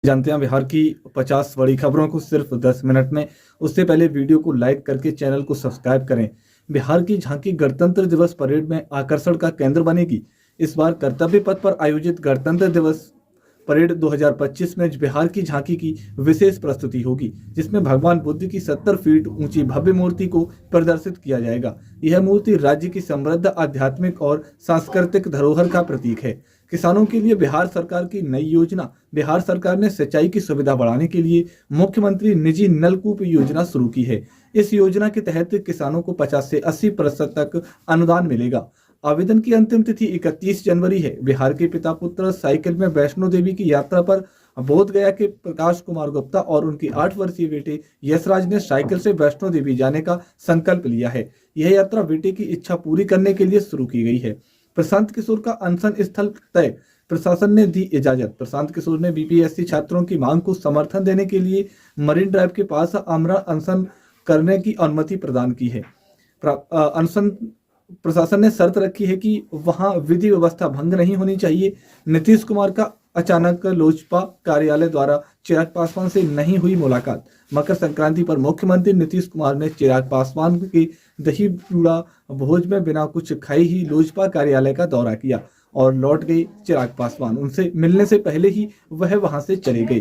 जानते हैं बिहार की 50 बड़ी खबरों को सिर्फ 10 मिनट में। उससे पहले वीडियो को लाइक करके चैनल को सब्सक्राइब करें। बिहार की झांकी गणतंत्र दिवस परेड में आकर्षण का केंद्र बनेगी। इस बार कर्तव्य पथ पर आयोजित गणतंत्र दिवस परेड 2025 में बिहार की झांकी की विशेष प्रस्तुति होगी, जिसमें भगवान बुद्ध की 70 फीट ऊंची भव्य मूर्ति को प्रदर्शित किया जाएगा। यह मूर्ति राज्य की समृद्ध आध्यात्मिक और सांस्कृतिक धरोहर का प्रतीक है। किसानों के लिए बिहार सरकार की नई योजना। बिहार सरकार ने सिंचाई की सुविधा बढ़ाने के लिए मुख्यमंत्री निजी नलकूप योजना शुरू की है। इस योजना के तहत किसानों को 50 से 80% तक अनुदान मिलेगा। आवेदन की अंतिम तिथि 31 जनवरी है। बिहार के पिता पुत्र साइकिल में वैष्णो देवी की यात्रा पर बोध गया के प्रकाश कुमार गुप्ता और उनके 8 वर्षीय बेटे यशराज ने साइकिल से वैष्णो देवी जाने का संकल्प लिया है। यह यात्रा बेटे की इच्छा पूरी करने के लिए शुरू की गई है। प्रशांत किशोर का अनशन स्थल तय। प्रशासन ने दी इजाजत। प्रशांत किशोर ने बीपीएससी छात्रों की मांग को समर्थन देने के लिए मरीन ड्राइव के पास आमरण अनशन करने की अनुमति प्रदान की है। अनशन प्रशासन ने शर्त रखी है कि वहां विधि व्यवस्था भंग नहीं होनी चाहिए। नीतीश कुमार का अचानक लोजपा कार्यालय द्वारा चिराग पासवान से नहीं हुई मुलाकात। मकर संक्रांति पर मुख्यमंत्री नीतीश कुमार ने चिराग पासवान की दही चूड़ा भोज में बिना कुछ खाए ही लोजपा कार्यालय का दौरा किया और लौट गए चिराग पासवान। उनसे मिलने से पहले ही वह वहां से चले गए।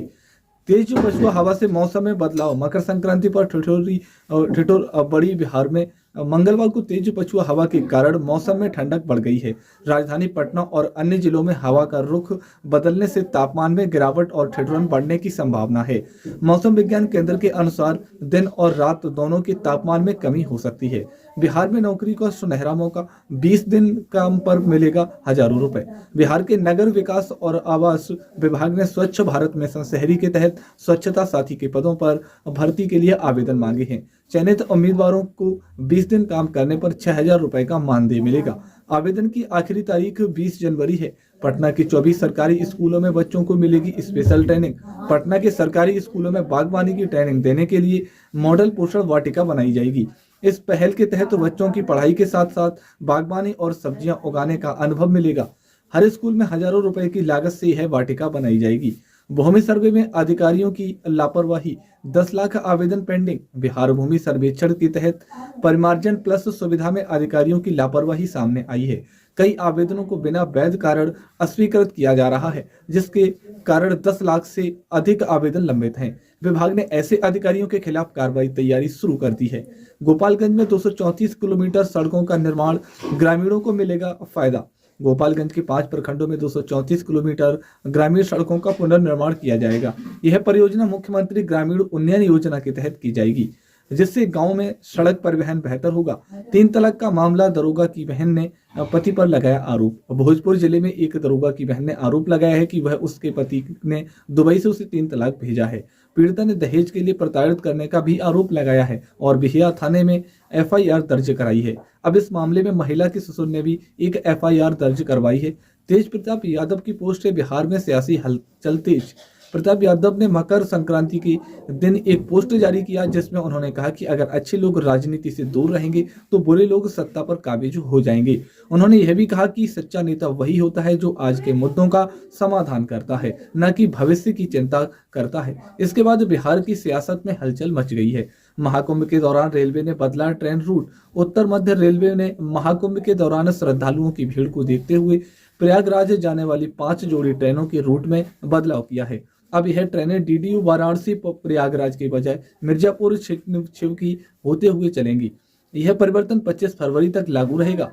तेज पछुआ हवा से मौसम में बदलाव। मकर संक्रांति पर ठिठुर बड़ी बिहार में मंगलवार को तेज पछुआ हवा के कारण मौसम में ठंडक बढ़ गई है। राजधानी पटना और अन्य जिलों में हवा का रुख बदलने से तापमान में गिरावट और ठिठुरन बढ़ने की संभावना है। मौसम विज्ञान केंद्र के अनुसार दिन और रात दोनों के तापमान में कमी हो सकती है। बिहार में नौकरी का सुनहरा मौका। 20 दिन काम पर मिलेगा हजारों रुपए। बिहार के नगर विकास और आवास विभाग ने स्वच्छ भारत मिशन शहरी के तहत स्वच्छता साथी के पदों पर भर्ती के लिए आवेदन मांगे हैं। चयनित उम्मीदवारों को 20 दिन काम करने पर 6,000 रुपए का मानदेय मिलेगा। आवेदन की आखिरी तारीख 20 जनवरी है। पटना के 24 सरकारी स्कूलों में बच्चों को मिलेगी स्पेशल ट्रेनिंग। पटना के सरकारी स्कूलों में बागवानी की ट्रेनिंग देने के लिए मॉडल पोषण वाटिका बनाई जाएगी। इस पहल के तहत बच्चों की पढ़ाई के साथ साथ बागवानी और सब्जियां उगाने का अनुभव मिलेगा। हर स्कूल में हजारों रुपए की लागत से यह वाटिका बनाई जाएगी। भूमि सर्वे में अधिकारियों की लापरवाही। 10 लाख आवेदन पेंडिंग। बिहार भूमि सर्वेक्षण के तहत परिमार्जन प्लस सुविधा में अधिकारियों की लापरवाही सामने आई है। कई आवेदनों को बिना वैध कारण अस्वीकृत किया जा रहा है, जिसके कारण 10 लाख से अधिक आवेदन लंबित हैं। विभाग ने ऐसे अधिकारियों के खिलाफ कार्रवाई तैयारी शुरू कर दी है। गोपालगंज में 234 किलोमीटर सड़कों का निर्माण। ग्रामीणों को मिलेगा फायदा। गोपालगंज के 5 प्रखंडों में 234 किलोमीटर ग्रामीण सड़कों का पुनर्निर्माण किया जाएगा। यह परियोजना मुख्यमंत्री ग्रामीण उन्नयन योजना के तहत की जाएगी, जिससे गांव में सड़क परिवहन बेहतर होगा। 3 तलाक का मामला। दरोगा की बहन ने पति पर लगाया आरोप। भोजपुर जिले में एक दरोगा की बहन ने आरोप लगाया है कि वह उसके पति ने दुबई से उसे 3 तलाक भेजा है। पीड़िता ने दहेज के लिए प्रताड़ित करने का भी आरोप लगाया है और बिहिया थाने में एफआईआर दर्ज कराई है। अब इस मामले में महिला के ससुर ने भी एक एफआईआर दर्ज करवाई है। तेज प्रताप यादव की पोस्ट है। बिहार में सियासी हलचल तेज। प्रताप यादव ने मकर संक्रांति के दिन एक पोस्ट जारी किया, जिसमें उन्होंने कहा कि अगर अच्छे लोग राजनीति से दूर रहेंगे तो बुरे लोग सत्ता पर काबिज हो जाएंगे। उन्होंने यह भी कहा कि सच्चा नेता वही होता है जो आज के मुद्दों का समाधान करता है, न कि भविष्य की चिंता करता है। इसके बाद बिहार की सियासत में हलचल मच गई है। महाकुंभ के दौरान रेलवे ने बदला ट्रेन रूट। उत्तर मध्य रेलवे ने महाकुंभ के दौरान श्रद्धालुओं की भीड़ को देखते हुए प्रयागराज जाने वाली 5 जोड़ी ट्रेनों के रूट में बदलाव किया है। अब यह ट्रेनें डीडीयू वाराणसी प्रयागराज के बजाय मिर्जापुर शिव की होते हुए चलेंगी। यह परिवर्तन 25 फरवरी तक लागू रहेगा।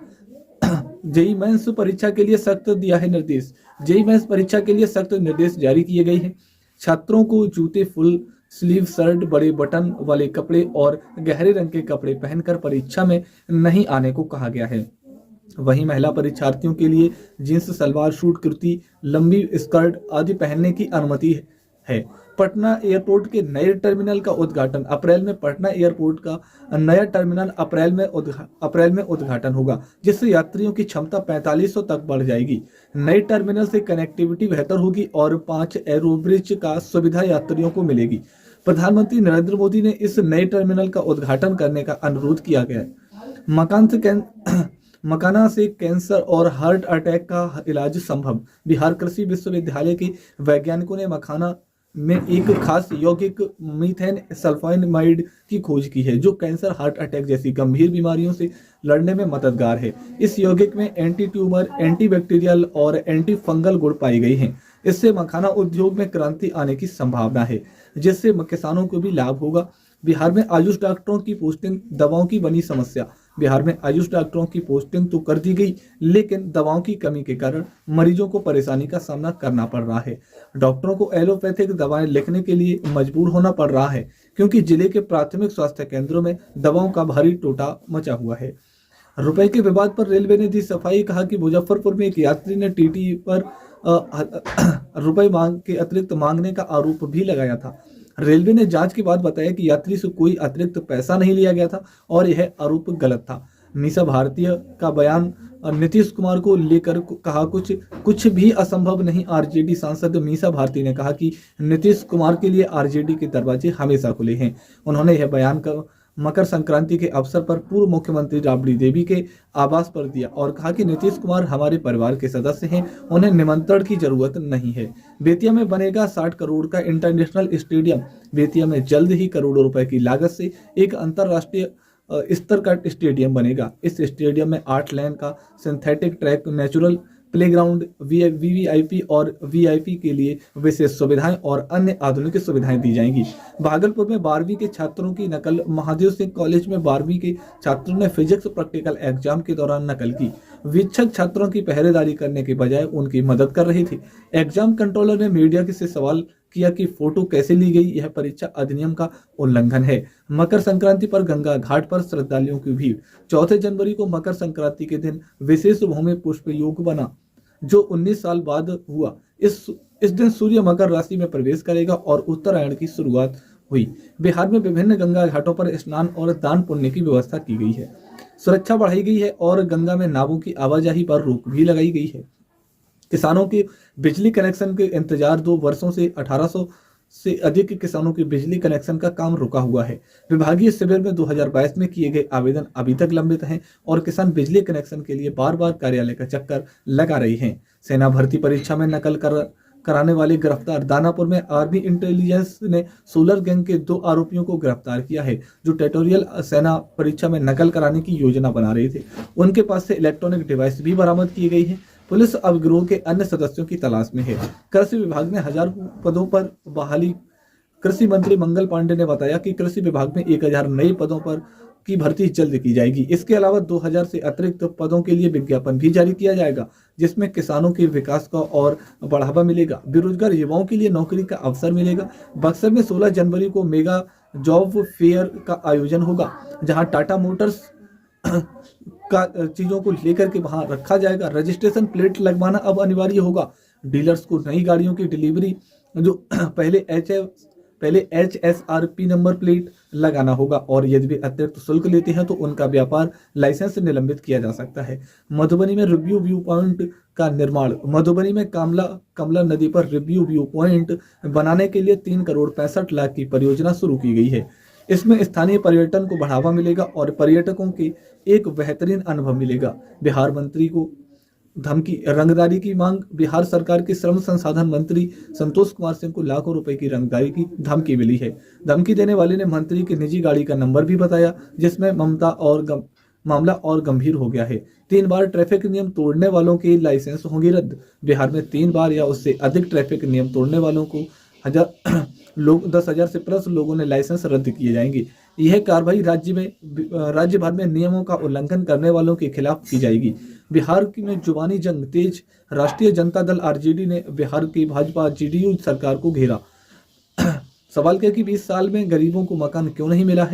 जेईई मेंस परीक्षा के लिए सख्त दिया है निर्देश। जेईई मेंस परीक्षा के लिए सख्त निर्देश जारी किए गए हैं। छात्रों को जूते, फुल स्लीव शर्ट, बड़े बटन वाले कपड़े और गहरे रंग के कपड़े पहनकर परीक्षा में नहीं आने को कहा गया है। वहीं महिला परीक्षार्थियों के लिए जींस, सलवार सूट, कुर्ती, लंबी स्कर्ट आदि पहनने की अनुमति है। पटना एयरपोर्ट के नए टर्मिनल का उद्घाटन। अप्रैल में पटना एयरपोर्ट का नया टर्मिनल अप्रैल में उद्घाटन होगा, जिससे यात्रियों की क्षमता 4500 तक बढ़ जाएगी। नए टर्मिनल से कनेक्टिविटी बेहतर होगी और 5 एरोब्रिज का सुविधा यात्रियों को मिलेगी। प्रधानमंत्री नरेंद्र मोदी ने इस नए टर्मिनल का उद्घाटन करने का अनुरोध किया गया है। मकाना से कैंसर और हार्ट अटैक का इलाज संभव। बिहार कृषि विश्वविद्यालय के वैज्ञानिकों ने मखाना में एक खास यौगिक मीथेन सल्फोनामाइड की खोज की है, जो कैंसर, हार्ट अटैक जैसी गंभीर बीमारियों से लड़ने में मददगार है। इस यौगिक में एंटी ट्यूमर, एंटीबैक्टीरियल और एंटी फंगल गुण पाई गई हैं। इससे मखाना उद्योग में क्रांति आने की संभावना है, जिससे किसानों को भी लाभ होगा। बिहार में आयुष डॉक्टरों की पोस्टिंग, दवाओं की बनी समस्या। बिहार में आयुष डॉक्टरों की पोस्टिंग तो कर दी गई, लेकिन दवाओं की कमी के कारण मरीजों को परेशानी का सामना करना पड़ रहा है। डॉक्टरों को एलोपैथिक दवाएं लिखने के लिए मजबूर होना पड़ रहा है, क्योंकि जिले के प्राथमिक स्वास्थ्य केंद्रों में दवाओं का भारी टोटा मचा हुआ है। रुपए के विवाद पर रेलवे ने दी सफाई। कहा कि मुजफ्फरपुर में एक यात्री ने टीटी पर रुपए मांग के अतिरिक्त मांगने का आरोप भी लगाया था। रेलवे ने जांच के बाद बताया कि यात्री से कोई अतिरिक्त पैसा नहीं लिया गया था और यह आरोप गलत था। मीसा भारतीय का बयान नीतीश कुमार को लेकर कहा, कुछ भी असंभव नहीं। आरजेडी सांसद मीसा भारती ने कहा कि नीतीश कुमार के लिए आरजेडी के दरवाजे हमेशा खुले हैं। उन्होंने यह बयान मकर संक्रांति के अवसर पर पूर्व मुख्यमंत्री राबड़ी देवी के आवास पर दिया और कहा कि नीतीश कुमार हमारे परिवार के सदस्य हैं, उन्हें निमंत्रण की जरूरत नहीं है। बेतिया में बनेगा 60 करोड़ का इंटरनेशनल स्टेडियम। बेतिया में जल्द ही करोड़ों रुपए की लागत से एक अंतरराष्ट्रीय स्तर का स्टेडियम बनेगा। इस स्टेडियम में 8 लेन का synthetic track, natural playground, VVIP और वीआईपी के लिए विशेष सुविधाएं और अन्य आधुनिक सुविधाएं दी जाएंगी। भागलपुर में 12वीं के छात्रों की नकल। महादेव सिंह कॉलेज में 12वीं के छात्रों ने फिजिक्स प्रैक्टिकल एग्जाम के दौरान नकल की। वीक्षक छात्रों की पहरेदारी करने के बजाय उनकी मदद कर रही थी। एग्जाम कंट्रोलर ने मीडिया से सवाल किया कि फोटो कैसे ली गई, यह परीक्षा अधिनियम का उल्लंघन है। मकर संक्रांति पर गंगा घाट पर श्रद्धालुओं की भीड़। 4 जनवरी को मकर संक्रांति के दिन विशेष भूमि पुष्प योग बना, जो 19 साल बाद हुआ। इस दिन सूर्य मकर राशि में प्रवेश करेगा और उत्तरायण की शुरुआत हुई। बिहार में विभिन्न गंगा घाटों पर स्नान और दान पुण्य की व्यवस्था की गई है। सुरक्षा बढ़ाई गई है और गंगा में नावों की आवाजाही पर रोक भी लगाई गई है। किसानों के बिजली कनेक्शन के इंतजार 2 वर्षों से 1800 से अधिक किसानों के बिजली कनेक्शन का काम रुका हुआ है। विभागीय शिविर में 2022 में किए गए आवेदन अभी तक लंबित हैं और किसान बिजली कनेक्शन के लिए बार-बार कार्यालय का चक्कर लगा रहे हैं। सेना भर्ती परीक्षा में नकल कराने वाले गिरफ्तार। दानापुर में आर्मी इंटेलिजेंस ने सोलर गैंग के 2 आरोपियों को गिरफ्तार किया है, जो ट्यूटोरियल सेना परीक्षा में नकल कराने की योजना बना रहे थे। उनके पास से इलेक्ट्रॉनिक डिवाइस भी बरामद की गई है। पुलिस अब गिरोह के अन्य सदस्यों की तलाश में है। कृषि विभाग में 1000 पदों पर बहाली। कृषि मंत्री मंगल पांडे ने बताया कि कृषि विभाग में 1000 नए पदों पर की भर्ती जल्द की जाएगी। इसके अलावा 2000 से अतिरिक्त पदों के लिए विज्ञापन भी जारी किया जाएगा, जिसमें किसानों के विकास का और बढ़ावा मिलेगा। बेरोजगार युवाओं के लिए नौकरी का अवसर मिलेगा। बक्सर में 16 जनवरी को मेगा जॉब फेयर का आयोजन होगा, जहां टाटा मोटर्स का चीजों को लेकर के वहां रखा जाएगा। रजिस्ट्रेशन प्लेट लगवाना अब अनिवार्य होगा। डीलर्स को नई गाड़ियों की डिलीवरी जो पहले HSRP नंबर प्लेट लगाना होगा और यदि वे अतिरिक्त शुल्क लेते हैं तो उनका व्यापार लाइसेंस निलंबित किया जा सकता है। मधुबनी में रिव्यू व्यू पॉइंट का निर्माण। मधुबनी में कमला नदी पर रिव्यू व्यू पॉइंट बनाने के लिए 3 करोड़ 65 लाख की परियोजना शुरू की गई है। इसमें स्थानीय पर्यटन को बढ़ावा मिलेगा और पर्यटकों के एक बेहतरीन अनुभव मिलेगा। बिहार मंत्री को धमकी। रंगदारी की मांग। बिहार सरकार के श्रम संसाधन मंत्री संतोष कुमार सिंह को लाखों रुपए की रंगदारी की धमकी मिली है। धमकी देने वाले ने मंत्री की निजी गाड़ी का नंबर भी बताया, जिसमें मामला और गंभीर हो गया है। 3 बार ट्रैफिक नियम तोड़ने वालों के लाइसेंस होंगे रद्द। बिहार में 3 बार या उससे अधिक ट्रैफिक नियम तोड़ने वालों को 10,000 से प्लस लोगों ने लाइसेंस रद्द किए जाएंगे। यह कार्रवाई राज्य भर में नियमों का उल्लंघन करने वालों के खिलाफ की जाएगी। बिहार में जुबानी जंग तेज। राष्ट्रीय जनता दल आरजेडी ने बिहार की भाजपा जेडीयू सरकार को घेरा। सवाल किया कि 20 साल में गरीबों को मकान क्यों नहीं मिला है।